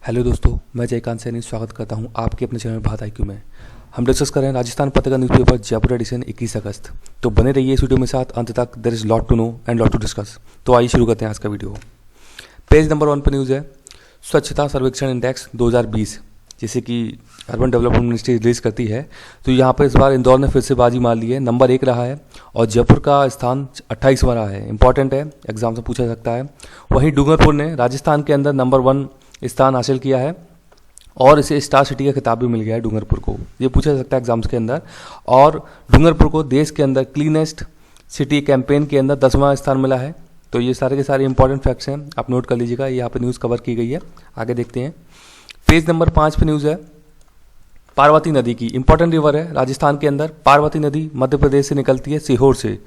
Hello दोस्तों, मैं जयकांत सैनी स्वागत करता हूं आपके अपने चैनल भारत IQ में। हम डिस्कस कर रहे हैं राजस्थान पत्रिका न्यूज़पेपर जयपुर एडिशन 21 अगस्त। तो बने रहिए इस वीडियो में साथ अंत तक। There is lot to know and lot to discuss. तो आइए शुरू करते हैं आज का वीडियो। पेज नंबर 1 पर न्यूज़ है स्वच्छता सर्वेक्षण इंडेक्स 2020, जैसे कि अर्बन डेवलपमेंट मिनिस्ट्री रिलीज करती है। तो यहाँ पर इस बार इंदौर ने फिर से बाजी मार ली है, नंबर 1 रहा है और जयपुर का स्थान 28वां रहा है। इंपॉर्टेंट है, एग्जाम से पूछा सकता है। वहीं डूंगरपुर ने राजस्थान के अंदर नंबर 1 स्थान हासिल किया है और इसे स्टार सिटी का खिताब भी मिल गया है डूंगरपुर को। ये पूछा जा सकता है एग्जाम्स के अंदर। और डूंगरपुर को देश के अंदर क्लीनेस्ट सिटी कैंपेन के अंदर 10वां स्थान मिला है। तो ये सारे के सारे इंपॉर्टेंट फैक्ट्स हैं, आप नोट कर लीजिएगा। यहाँ पे न्यूज़ कवर की गई है। आगे देखते हैं। पेज नंबर 5 पे न्यूज़ है पार्वती नदी की। इंपॉर्टेंट रिवर है राजस्थान के अंदर। पार्वती नदी मध्य प्रदेश से निकलती है सीहोर से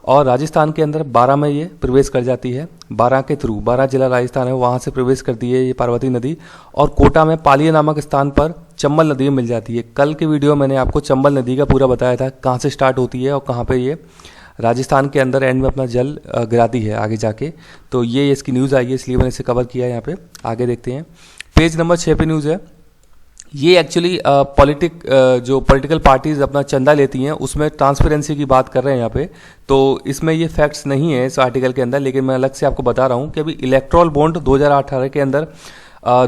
और राजस्थान के अंदर 12 में ये प्रवेश कर जाती है। 12 के थ्रू, 12 जिला राजस्थान है वहाँ से प्रवेश करती है ये पार्वती नदी। और कोटा में पालिया नामक स्थान पर चंबल नदी में मिल जाती है। कल के वीडियो मैंने आपको चंबल नदी का पूरा बताया था, कहाँ से स्टार्ट होती है और कहाँ पे ये राजस्थान के अंदर एंड में अपना जल गिराती है आगे जाके। तो ये इसकी न्यूज़ आई है, इसलिए मैंने इसे कवर किया है यहाँ पे। आगे देखते हैं। पेज नंबर 6 पे न्यूज़ है। ये एक्चुअली जो पॉलिटिकल पार्टीज अपना चंदा लेती हैं उसमें ट्रांसपेरेंसी की बात कर रहे हैं यहाँ पे। तो इसमें ये फैक्ट्स नहीं है इस आर्टिकल के अंदर, लेकिन मैं अलग से आपको बता रहा हूँ कि अभी इलेक्ट्रल बॉन्ड 2018 के अंदर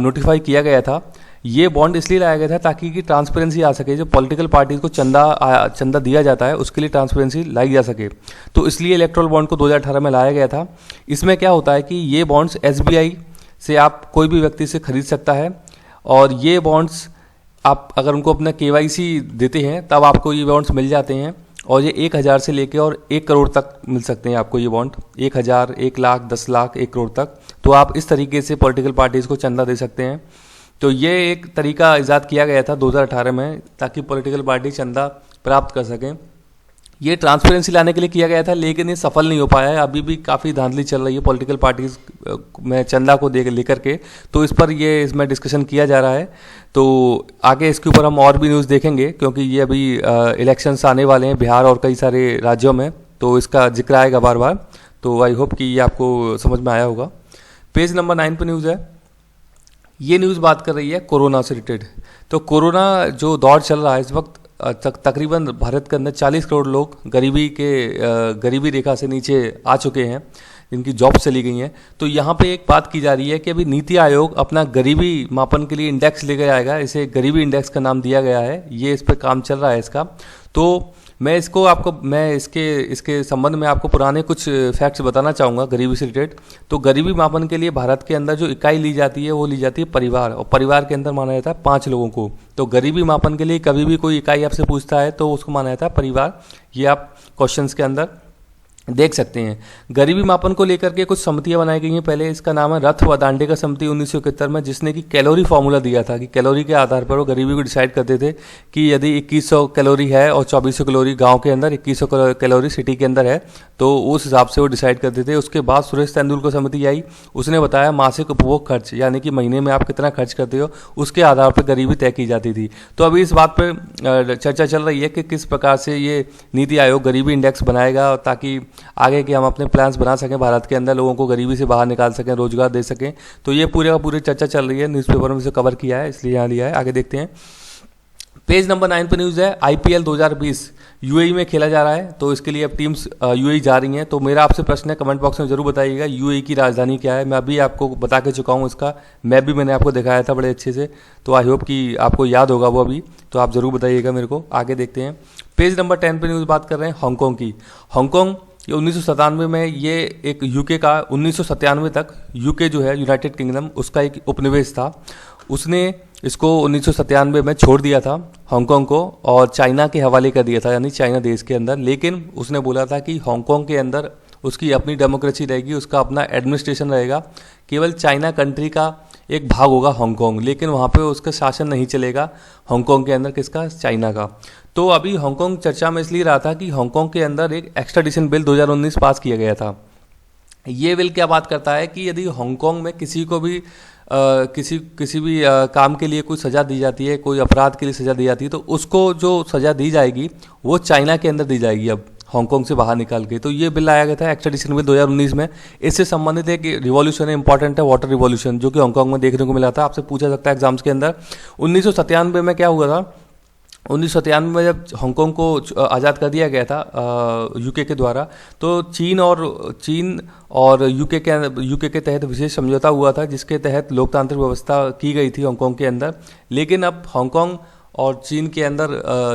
नोटिफाई किया गया था। ये बॉन्ड इसलिए लाया गया था ताकि कि ट्रांसपेरेंसी आ सके। जो पॉलिटिकल पार्टीज को चंदा दिया जाता है उसके लिए ट्रांसपेरेंसी लाई जा सके। तो इसलिए इलेक्ट्रल बॉन्ड को 2018 में लाया गया था। इसमें क्या होता है कि ये बॉन्ड्स SBI से आप कोई भी व्यक्ति से खरीद सकता है और ये बॉन्ड्स आप अगर उनको अपना KYC देते हैं तब आपको ये बॉन्ड्स मिल जाते हैं। और ये 1000 से लेके और 1 करोड़ तक मिल सकते हैं आपको ये बॉन्ड। 1000, 1 लाख, 10 लाख, 1 करोड़ तक। तो आप इस तरीके से पॉलिटिकल पार्टीज़ को चंदा दे सकते हैं। तो ये एक तरीका ईजाद किया गया था 2018 में ताकि पॉलिटिकल पार्टी चंदा प्राप्त कर सकें। ये ट्रांसपेरेंसी लाने के लिए किया गया था, लेकिन ये सफल नहीं हो पाया है। अभी भी काफ़ी धांधली चल रही है पॉलिटिकल पार्टीज में चंदा को लेकर के। तो इस पर इसमें डिस्कशन किया जा रहा है। तो आगे इसके ऊपर हम और भी न्यूज़ देखेंगे क्योंकि ये अभी इलेक्शंस आने वाले हैं बिहार और कई सारे राज्यों में, तो इसका जिक्र आएगा बार बार। तो आई होप कि ये आपको समझ में आया होगा। पेज नंबर 9 पर न्यूज़ है। ये न्यूज़ बात कर रही है कोरोना से रिलेटेड। तो कोरोना जो दौर चल रहा है इस वक्त तकरीबन भारत के अंदर 40 करोड़ लोग गरीबी रेखा से नीचे आ चुके हैं, जिनकी जॉब चली गई हैं। तो यहाँ पे एक बात की जा रही है कि अभी नीति आयोग अपना गरीबी मापन के लिए इंडेक्स लेकर आएगा। इसे गरीबी इंडेक्स का नाम दिया गया है। ये इस पर काम चल रहा है इसका। तो मैं इसके संबंध में आपको पुराने कुछ फैक्ट्स बताना चाहूँगा गरीबी से रिलेटेड। तो गरीबी मापन के लिए भारत के अंदर जो इकाई ली जाती है वो ली जाती है परिवार, और परिवार के अंदर माना जाता है 5 लोगों को। तो गरीबी मापन के लिए कभी भी कोई इकाई आपसे पूछता है तो उसको माना जाता है परिवार। ये आप क्वेश्चंस के अंदर देख सकते हैं। गरीबी मापन को लेकर के कुछ समितियां बनाई गई हैं। पहले इसका नाम है रथ व दांडेकर समिति 1971 में, जिसने कि कैलोरी फार्मूला दिया था कि कैलोरी के आधार पर वो गरीबी को डिसाइड करते थे कि यदि 2100 कैलोरी है और 2400 कैलोरी गांव के अंदर, 2100 कैलोरी सिटी के अंदर है, तो उस हिसाब से वो डिसाइड करते थे। उसके बाद सुरेश तेंदुलकर समिति आई, उसने बताया मासिक उपभोग खर्च, यानी कि महीने में आप कितना खर्च करते हो उसके आधार पर गरीबी तय की जाती थी। तो अभी इस बात पर चर्चा चल रही है कि किस प्रकार से ये नीति आयोग गरीबी इंडेक्स बनाएगा ताकि आगे के हम अपने प्लान्स बना सकें, भारत के अंदर लोगों को गरीबी से बाहर निकाल सकें, रोजगार दे सकें। तो ये पूरे का पूरी चर्चा चल रही है, न्यूज़पेपर में से कवर किया है इसलिए यहाँ लिया है। आगे देखते हैं। पेज नंबर 9 पर न्यूज़ है IPL 2020 UAE में खेला जा रहा है। तो इसके लिए अब टीम्स UAE जा रही हैं। तो मेरा आपसे प्रश्न है, कमेंट बॉक्स में जरूर बताइएगा UAE की राजधानी क्या है। मैं अभी आपको बता के चुका हूँ इसका मैप भी मैंने आपको दिखाया था बड़े अच्छे से। तो आई होप कि आपको याद होगा वो अभी, तो आप जरूर बताइएगा मेरे को। आगे देखते हैं। पेज नंबर 10 पर न्यूज़ बात कर रहे हैं हांगकांग की। हांगकांग ये 1997 में ये एक यूके का 1997 तक यूके जो है यूनाइटेड किंगडम उसका एक उपनिवेश था। उसने इसको 1997 में छोड़ दिया था हांगकांग को और चाइना के हवाले कर दिया था, यानी चाइना देश के अंदर। लेकिन उसने बोला था कि हांगकांग के अंदर उसकी अपनी डेमोक्रेसी रहेगी, उसका अपना एडमिनिस्ट्रेशन रहेगा, केवल चाइना कंट्री का एक भाग होगा हांगकांग, लेकिन वहाँ पे उसका शासन नहीं चलेगा हांगकांग के अंदर, किसका, चाइना का। तो अभी हांगकांग चर्चा में इसलिए रहा था कि हांगकांग के अंदर एक एक्स्ट्राडिशन बिल 2019 पास किया गया था। ये बिल क्या बात करता है कि यदि हांगकांग में किसी को भी किसी भी काम के लिए कोई सज़ा दी जाती है, कोई अपराध के लिए सज़ा दी जाती है, तो उसको जो सज़ा दी जाएगी वो चाइना के अंदर दी जाएगी अब हांगकांग से बाहर निकाल के। तो ये बिल लाया गया था एक्स्ट्राडिशन बिल 2019 में। इससे संबंधित एक रिवॉल्यूशन है, इंपॉर्टेंट है, वाटर रिवॉल्यूशन, जो कि हांगकांग में देखने को मिला था। आपसे पूछा सकता है एग्जाम्स के अंदर। 1997 में क्या हुआ था, 1997 में जब हांगकांग को आज़ाद कर दिया गया था यूके के द्वारा, तो चीन और यूके के तहत विशेष समझौता हुआ था, जिसके तहत लोकतांत्रिक व्यवस्था की गई थी हांगकांग के अंदर। लेकिन अब हांगकांग और चीन के अंदर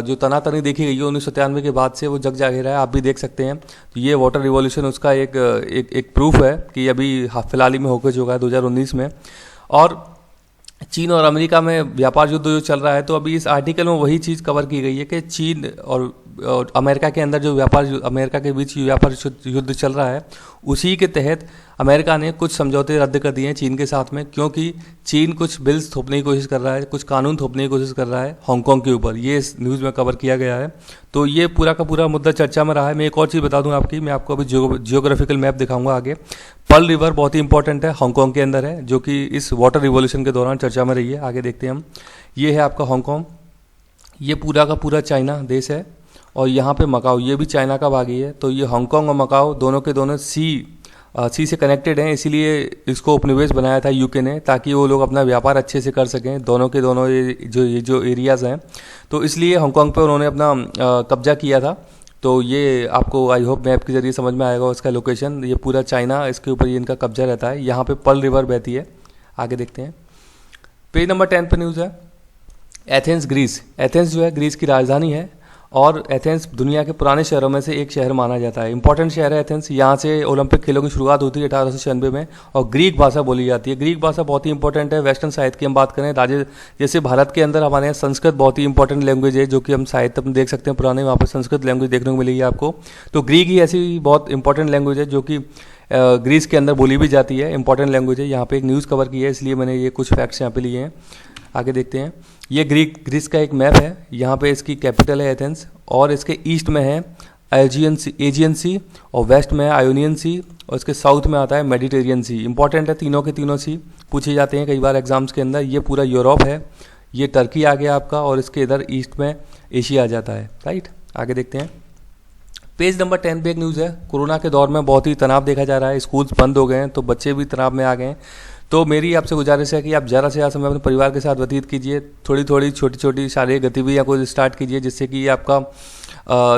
जो तनातनी देखी गई है 1997 के बाद से, वो जग जाहिर है, आप भी देख सकते हैं। तो ये वाटर रिवॉल्यूशन उसका एक प्रूफ है कि अभी फिलहाल ही में होकर जो है 2019 में। और चीन और अमेरिका में व्यापार युद्ध जो चल रहा है, तो अभी इस आर्टिकल में वही चीज़ कवर की गई है कि चीन और अमेरिका के अंदर जो अमेरिका के बीच व्यापार युद्ध चल रहा है, उसी के तहत अमेरिका ने कुछ समझौते रद्द कर दिए हैं चीन के साथ में, क्योंकि चीन कुछ बिल्स थोपने की कोशिश कर रहा है, कुछ कानून थोपने की कोशिश कर रहा है हांगकांग के ऊपर। ये इस न्यूज़ में कवर किया गया है। तो ये पूरा का पूरा मुद्दा चर्चा में रहा है। मैं एक और चीज़ बता दूं आपकी, मैं आपको अभी जियोग्राफिकल मैप दिखाऊंगा आगे। पर्ल रिवर बहुत ही इंपॉर्टेंट है, हांगकांग के अंदर है, जो कि इस वाटर रिवॉल्यूशन के दौरान चर्चा में रही है। आगे देखते हैं हम। ये है आपका हांगकांग, ये पूरा का पूरा चाइना देश है, और यहाँ पे मकाओ, ये भी चाइना का भाग ही है। तो ये हांगकांग और मकाओ दोनों के दोनों सी से कनेक्टेड हैं, इसीलिए इसको उपनिवेश बनाया था यूके ने, ताकि वो लोग अपना व्यापार अच्छे से कर सकें, दोनों के दोनों ये जो एरियाज़ हैं। तो इसलिए हांगकांग पे उन्होंने अपना कब्जा किया था। तो ये आपको आई होप मैप के जरिए समझ में आएगा उसका लोकेशन। ये पूरा चाइना, इसके ऊपर ये इनका कब्जा रहता है। यहाँ पे पर्ल रिवर बहती है। आगे देखते हैं, पेज नंबर 10 पर न्यूज़ है एथेंस ग्रीस। एथेंस जो है ग्रीस की राजधानी है, और एथेंस दुनिया के पुराने शहरों में से एक शहर माना जाता है। इंपॉर्टेंट शहर है एथेंस। यहाँ से ओलंपिक खेलों की शुरुआत होती है 1896 में, और ग्रीक भाषा बोली जाती है। ग्रीक भाषा बहुत ही इंपॉर्टेंट है। वेस्टर्न साहित्य की हम बात करें, जैसे भारत के अंदर हमारे यहाँ संस्कृत बहुत ही इंपॉर्टेंट लैंग्वेज है, जो कि हम साहित्य में देख सकते हैं पुराने, वहाँ पर संस्कृत लैंग्वेज देखने को मिलेगी आपको। तो ग्रीक ही ऐसी बहुत इंपॉर्टेंट लैंग्वेज है, जो कि ग्रीस के अंदर बोली भी जाती है, इंपॉर्टेंट लैंग्वेज है। यहाँ पे एक न्यूज़ कवर की है, इसलिए मैंने ये कुछ फैक्ट्स यहाँ पे लिए हैं। आगे देखते हैं, ये ग्रीस का एक मैप है। यहाँ पे इसकी कैपिटल है एथेंस, और इसके ईस्ट में है एजियन सी, और वेस्ट में है आयोनियन सी, और इसके साउथ में आता है मेडिटेरियन सी। इंपॉर्टेंट है, तीनों के तीनों सी पूछे जाते हैं कई बार एग्जाम्स के अंदर। ये पूरा यूरोप है, ये टर्की आ गया आपका, और इसके इधर ईस्ट में एशिया आ जाता है, राइट। आगे देखते हैं, पेज नंबर 10 पे एक न्यूज़ है। कोरोना के दौर में बहुत ही तनाव देखा जा रहा है, स्कूल्स बंद हो गए हैं, तो बच्चे भी तनाव में आ गए हैं। तो मेरी आपसे गुजारिश है कि आप ज़्यादा से ज़्यादा समय अपने परिवार के साथ व्यतीत कीजिए, थोड़ी थोड़ी छोटी छोटी शारीरिक गतिविधियाँ को स्टार्ट कीजिए, जिससे कि आपका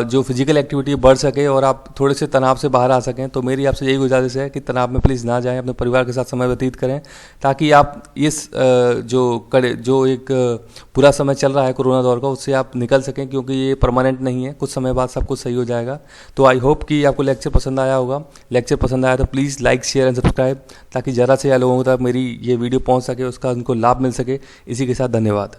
जो फिजिकल एक्टिविटी बढ़ सके और आप थोड़े से तनाव से बाहर आ सकें। तो मेरी आपसे यही गुजारिश है कि तनाव में प्लीज़ ना जाएं, अपने परिवार के साथ समय व्यतीत करें, ताकि आप इस जो एक पूरा समय चल रहा है कोरोना दौर का, उससे आप निकल सकें, क्योंकि ये परमानेंट नहीं है, कुछ समय बाद सब कुछ सही हो जाएगा। तो आई होप कि आपको लेक्चर पसंद आया होगा। लेक्चर पसंद आया तो please like, share and subscribe, ताकि ज़्यादा से ज़्यादा लोगों तक मेरी ये वीडियो पहुँच सके, उसका उनको लाभ मिल सके। इसी के साथ धन्यवाद।